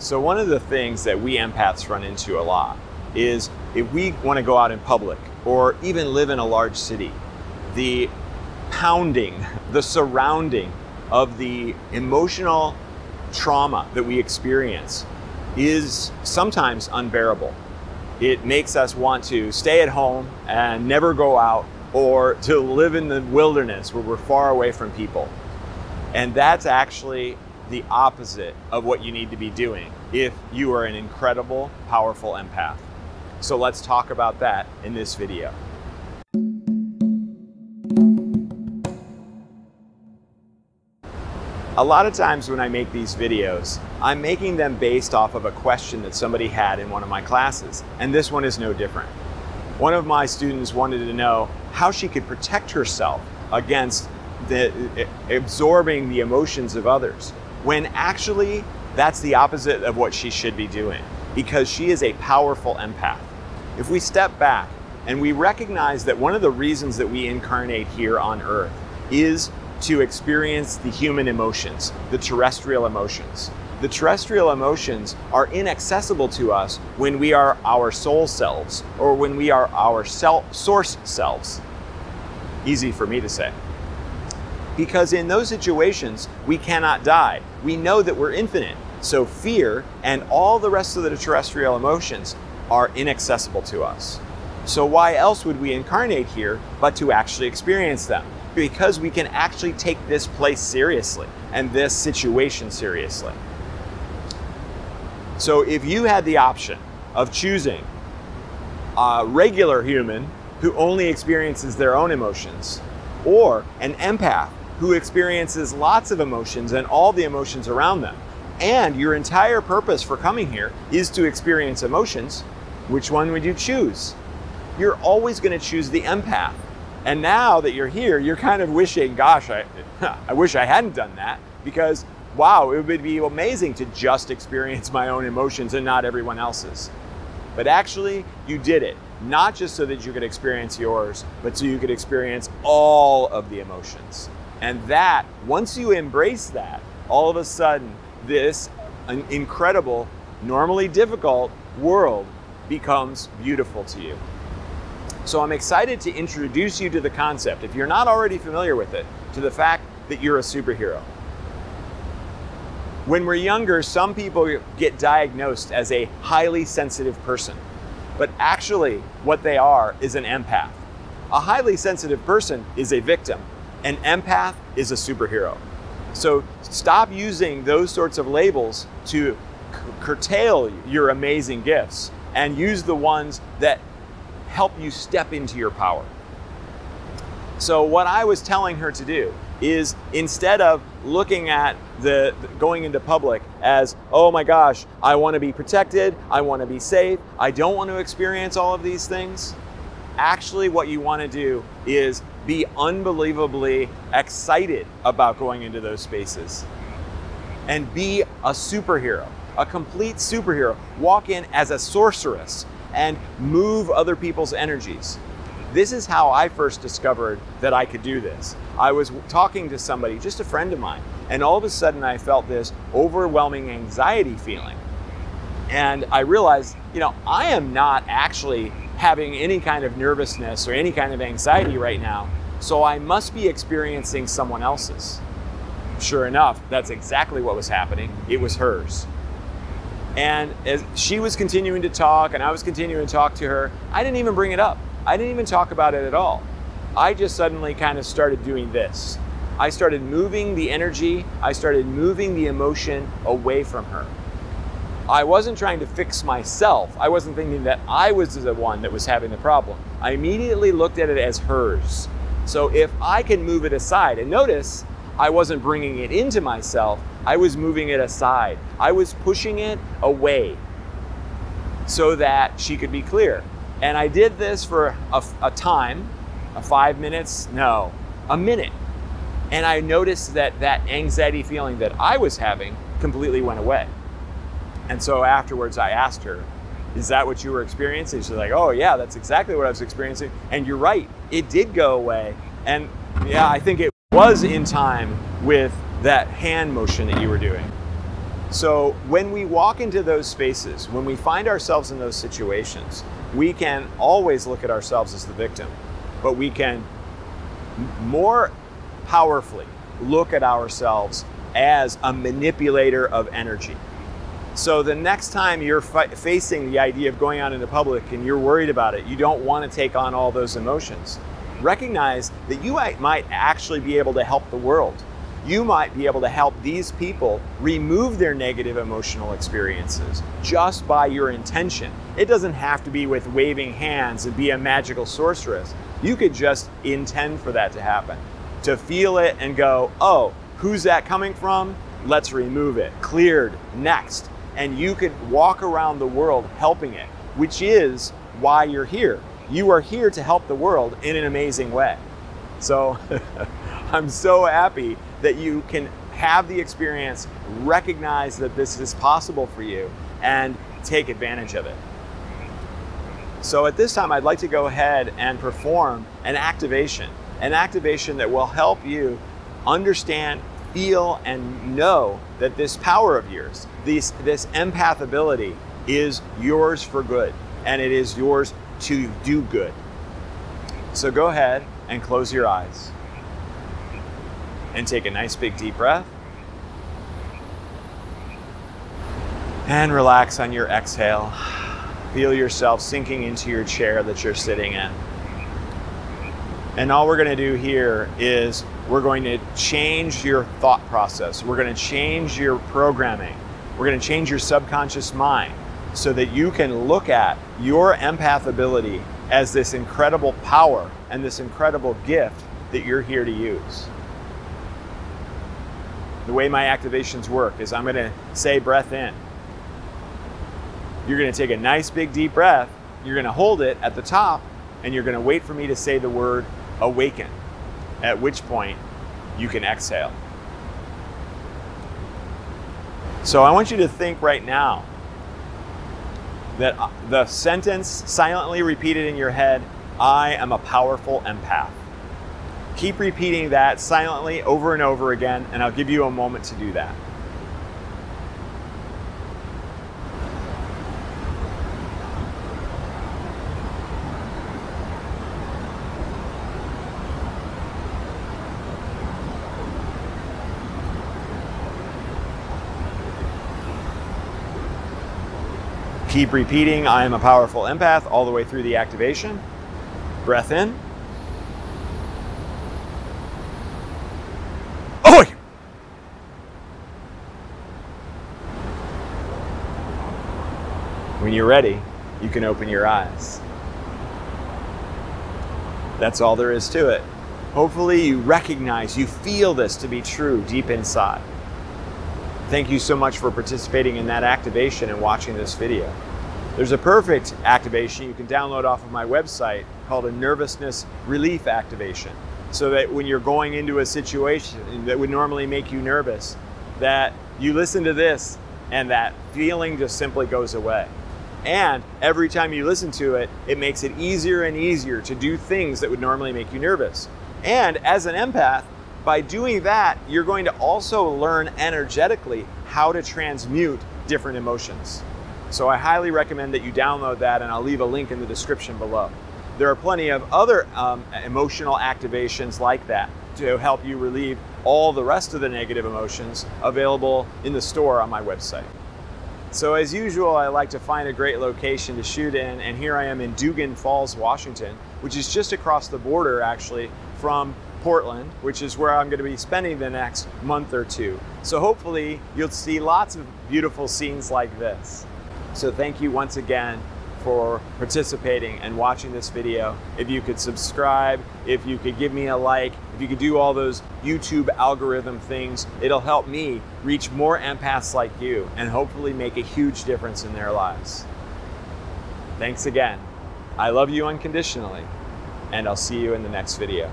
So one of the things that we empaths run into a lot is if we want to go out in public or even live in a large city, the pounding, the surrounding of the emotional trauma that we experience is sometimes unbearable. It makes us want to stay at home and never go out, or to live in the wilderness where we're far away from people. And that's actually the opposite of what you need to be doing if you are an incredible, powerful empath. So let's talk about that in this video. A lot of times when I make these videos, I'm making them based off of a question that somebody had in one of my classes, and this one is no different. One of my students wanted to know how she could protect herself against absorbing the emotions of others, when actually that's the opposite of what she should be doing, because she is a powerful empath. If we step back and we recognize that one of the reasons that we incarnate here on Earth is to experience the human emotions, the terrestrial emotions. The terrestrial emotions are inaccessible to us when we are our soul selves or when we are our source selves. Easy for me to say. Because in those situations, we cannot die. We know that we're infinite. So fear and all the rest of the terrestrial emotions are inaccessible to us. So why else would we incarnate here but to actually experience them? Because we can actually take this place seriously and this situation seriously. So if you had the option of choosing a regular human who only experiences their own emotions, or an empath who experiences lots of emotions and all the emotions around them, and your entire purpose for coming here is to experience emotions, which one would you choose? You're always going to choose the empath. And now that you're here, you're kind of wishing, gosh, I wish I hadn't done that, because wow, it would be amazing to just experience my own emotions and not everyone else's. But actually, you did it, not just so that you could experience yours, but so you could experience all of the emotions. And that, once you embrace that, all of a sudden, this incredible, normally difficult world becomes beautiful to you. So I'm excited to introduce you to the concept, if you're not already familiar with it, to the fact that you're a superhero. When we're younger, some people get diagnosed as a highly sensitive person, but actually what they are is an empath. A highly sensitive person is a victim. An empath is a superhero. So stop using those sorts of labels to curtail your amazing gifts and use the ones that help you step into your power. So what I was telling her to do is, instead of looking at the going into public as, oh my gosh, I want to be protected, I want to be safe, I don't want to experience all of these things, actually what you want to do is be unbelievably excited about going into those spaces and be a superhero, a complete superhero. Walk in as a sorceress and move other people's energies. This is how I first discovered that I could do this. I was talking to somebody, just a friend of mine, and all of a sudden I felt this overwhelming anxiety feeling. And I realized, I am not actually having any kind of nervousness or any kind of anxiety right now, so I must be experiencing someone else's. Sure enough, that's exactly what was happening. It was hers. And as she was continuing to talk and I was continuing to talk to her, I didn't even bring it up. I didn't even talk about it at all. I just suddenly kind of started doing this. I started moving the energy, I started moving the emotion away from her. I wasn't trying to fix myself. I wasn't thinking that I was the one that was having the problem. I immediately looked at it as hers. So if I can move it aside, and notice, I wasn't bringing it into myself, I was moving it aside. I was pushing it away so that she could be clear. And I did this for a time, 5 minutes, no, a minute. And I noticed that that anxiety feeling that I was having completely went away. And so afterwards I asked her, is that what you were experiencing? She's like, oh yeah, that's exactly what I was experiencing. And you're right, it did go away. And yeah, I think it was in time with that hand motion that you were doing. So when we walk into those spaces, when we find ourselves in those situations, we can always look at ourselves as the victim, but we can more powerfully look at ourselves as a manipulator of energy. So the next time you're facing the idea of going out into public and you're worried about it, you don't want to take on all those emotions, recognize that you might actually be able to help the world. You might be able to help these people remove their negative emotional experiences just by your intention. It doesn't have to be with waving hands and be a magical sorceress. You could just intend for that to happen, to feel it and go, oh, who's that coming from? Let's remove it. Cleared. Next. And you could walk around the world helping it, which is why you're here. You are here to help the world in an amazing way. So I'm so happy that you can have the experience, recognize that this is possible for you, and take advantage of it. So at this time, I'd like to go ahead and perform an activation that will help you understand, feel, and know that this power of yours, this empath ability, is yours for good, and it is yours to do good. So go ahead and close your eyes and take a nice big deep breath and relax on your exhale. Feel yourself sinking into your chair that you're sitting in. And all we're going to do here is we're going to change your thought process. We're going to change your programming. We're going to change your subconscious mind so that you can look at your empath ability as this incredible power and this incredible gift that you're here to use. The way my activations work is I'm going to say breath in. You're going to take a nice big deep breath. You're going to hold it at the top, and you're going to wait for me to say the word awaken, at which point you can exhale. So I want you to think right now that the sentence silently repeated in your head, I am a powerful empath. Keep repeating that silently over and over again, and I'll give you a moment to do that. Keep repeating, I am a powerful empath, all the way through the activation. Breath in. Oh! When you're ready, you can open your eyes. That's all there is to it. Hopefully you recognize, you feel this to be true deep inside. Thank you so much for participating in that activation and watching this video. There's a perfect activation you can download off of my website called a Nervousness Relief Activation, so that when you're going into a situation that would normally make you nervous, that you listen to this and that feeling just simply goes away. And every time you listen to it, it makes it easier and easier to do things that would normally make you nervous. And as an empath, by doing that, you're going to also learn energetically how to transmute different emotions. So I highly recommend that you download that, and I'll leave a link in the description below. There are plenty of other emotional activations like that to help you relieve all the rest of the negative emotions available in the store on my website. So as usual, I like to find a great location to shoot in, and here I am in Dugan Falls, Washington, which is just across the border actually from Portland, which is where I'm going to be spending the next month or two. So hopefully you'll see lots of beautiful scenes like this. So thank you once again for participating and watching this video. If you could subscribe, if you could give me a like, if you could do all those YouTube algorithm things, it'll help me reach more empaths like you and hopefully make a huge difference in their lives. Thanks again. I love you unconditionally, and I'll see you in the next video.